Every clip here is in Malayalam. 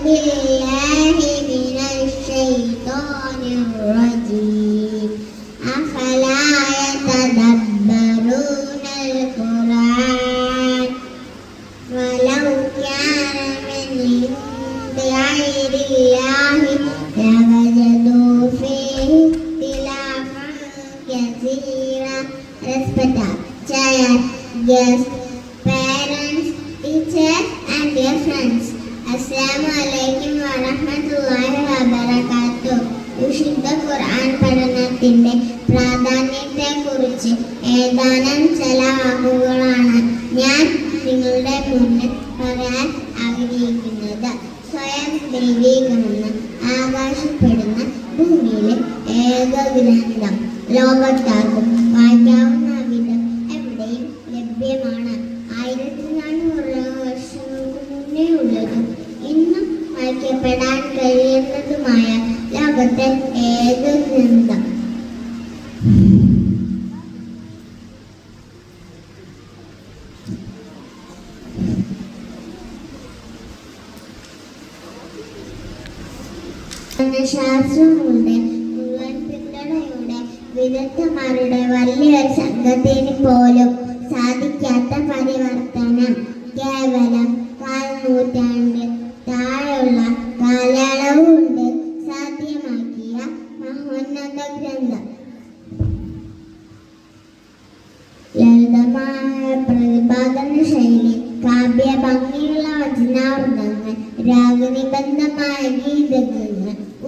بالله من الشيطان الرجيم أفلا يتدبرون القرآن ولو كان من عند غير الله لوجدوا فيه اختلافا كثيرا. Respected guests, parents, teachers and dear friends, Assalamu alaikum wa rahmatullahi wa barakatuh. വിശുദ്ധ ഖുർആൻ പഠനത്തിന്റെ പ്രാധാന്യത്തെക്കുറിച്ച് ഏതാനും ചില വാക്കുകളാണ് ഞാൻ നിങ്ങളുടെ മുന്നിൽ പറയാൻ ആഗ്രഹിക്കുന്നത്. സ്വയം ദൈവീകമെന്ന് ആകാശപ്പെടുന്ന ഭൂമിയിലെ ഏക ഗ്രന്ഥം ലോകത്താർക്കും വായിക്കാവുന്ന വിധം എവിടെയും ലഭ്യമാണ്. 1400 വർഷങ്ങൾക്ക് മുന്നേ ഉള്ളതും ഇന്നും വായിക്കപ്പെടാൻ കഴിയുന്നതുമായ ലോകത്തെ ഏക ഗ്രന്ഥം. ശാസ്ത്രങ്ങളുടെ മുഴുവൻ പിന്തുണയുടെ വിദഗ്ധന്മാരുടെ വലിയൊരു സംഘത്തിന് പോലും സാധിക്കാത്ത പരിവർത്തനം കേവലം 4 നൂറ്റാണ്ടിൽ താഴെയുള്ള കാലയളവ് കൊണ്ട് സാധ്യമാക്കിയ മഹോന്നത ഗ്രന്ഥം. ലളിതമായ പ്രതിപാദന ശൈലി, കാവ്യ ഭംഗിയുള്ള വചനാവൃതങ്ങൾ, രാഗനിബന്ധമായ ഗീതങ്ങൾ,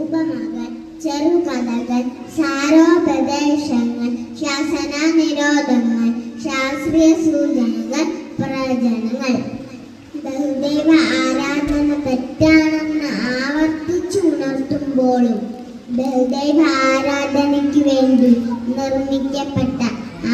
ഉപമകൾ, ചെറുകഥകൾ, സാരോപദേശങ്ങൾ, ശാസന നിരോധങ്ങൾ, ശാസ്ത്രീയ സൂചനകൾ, പ്രവചനങ്ങൾ. ബഹുദൈവ ആരാധന തെറ്റാണെന്ന് ആവർത്തിച്ചുണർത്തുമ്പോഴും ബഹുദൈവ ആരാധനയ്ക്ക് വേണ്ടി നിർമ്മിക്കപ്പെട്ട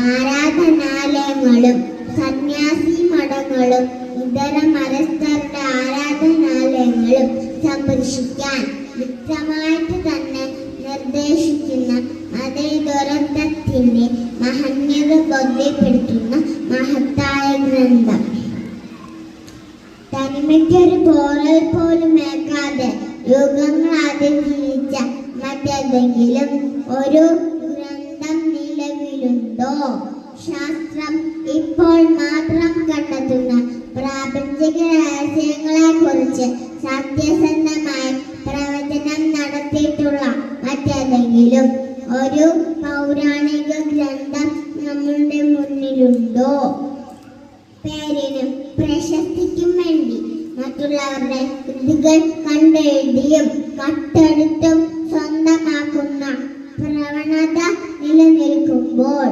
ആരാധനാലയങ്ങളും സന്യാസി മഠങ്ങളും ഇതര മതസ്ഥരുടെ ആരാധനാലയങ്ങളും സന്ദർശിക്കാൻ വ്യക്തമായിട്ട് തന്നെ നിർദ്ദേശിക്കുന്ന മതേതരത്വത്തിന്റെ മഹനീയത ബോധ്യപ്പെടുത്തുന്ന മഹത്തായ ഗ്രന്ഥം. തനിമയ്ക്കൊരു പോറൽ പോലും ഏൽക്കാതെ യുഗങ്ങൾ ആദ്യം ജീവിച്ച മറ്റേതെങ്കിലും ഒരു ഗ്രന്ഥം നിലവിലുണ്ടോ? ശാസ്ത്രം ഇപ്പോൾ മാത്രം കണ്ടെത്തുന്ന പ്രാപഞ്ചിക രഹസ്യങ്ങളെ കുറിച്ച് സത്യസന്ധമായി പ്രവചനം നടത്തിയിട്ടുള്ള മറ്റേതെങ്കിലും ഒരു പൗരാണിക ഗ്രന്ഥം നമ്മളുടെ മുന്നിലുണ്ടോ? പേരിനും പ്രശസ്തിക്കും വേണ്ടി മറ്റുള്ളവരുടെ കൃതികൾ കണ്ടെഴുതിയും കട്ടെടുത്തും സ്വന്തമാക്കുന്ന പ്രവണത നിലനിൽക്കുമ്പോൾ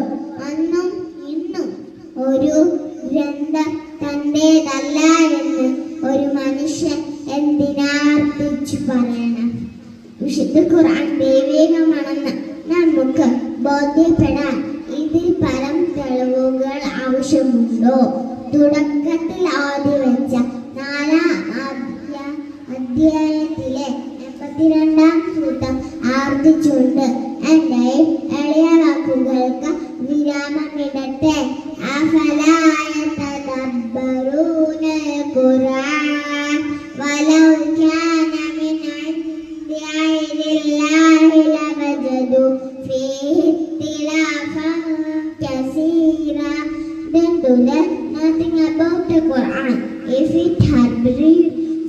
അന്നും ഇന്നും ഒരു ഗ്രന്ഥം തന്റേതല്ല എന്ന് ഒരു മനുഷ്യൻ എന്തിനാർത്തിച്ചു പറയണം? വിശുദ്ധ ഖുർആൻ ദൈവികമാണെന്ന് നമുക്ക് ബോധ്യപ്പെടാൻ ഇതിൽ പരം തെളിവുകൾ ആവശ്യമുണ്ടോ? തുടക്കത്തിൽ ആദ്യം വെച്ച 4-ാം അധ്യായത്തിലെ 82-ാം സൂക്തം ആവർത്തിച്ചുകൊണ്ട് എൻ്റെ എളിയ വാക്കുകൾക്ക് വിരാമമിടട്ടെ. അഫലാ യതദബ്ബറൂനൽ ഖുർആൻ വലൗ കാന മിൻ ഇൻദി ഗൈരില്ലാഹി ലവജദു ഫീഹി ഇഖ്തിലാഫൻ കസീറാ. Then do that nothing about the Quran. If it had been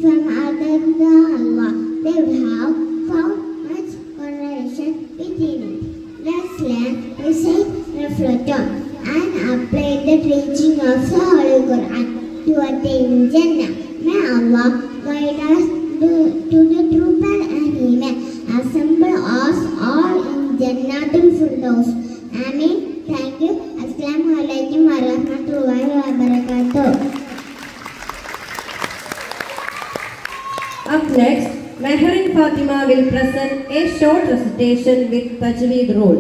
from other than Allah, they would have found much correlation within it. Let's learn, recite, reflect on, and apply the teaching of the Holy Quran to attain Jannah. May Allah guide us to the true path and He may assemble us all in Jannatul Firdaus. Amin. Thank you. Assalamu alaikum wa rahmatullahi wa barakatuh. Up next, Meherin Fatima will present a short recitation with Tajweed rule.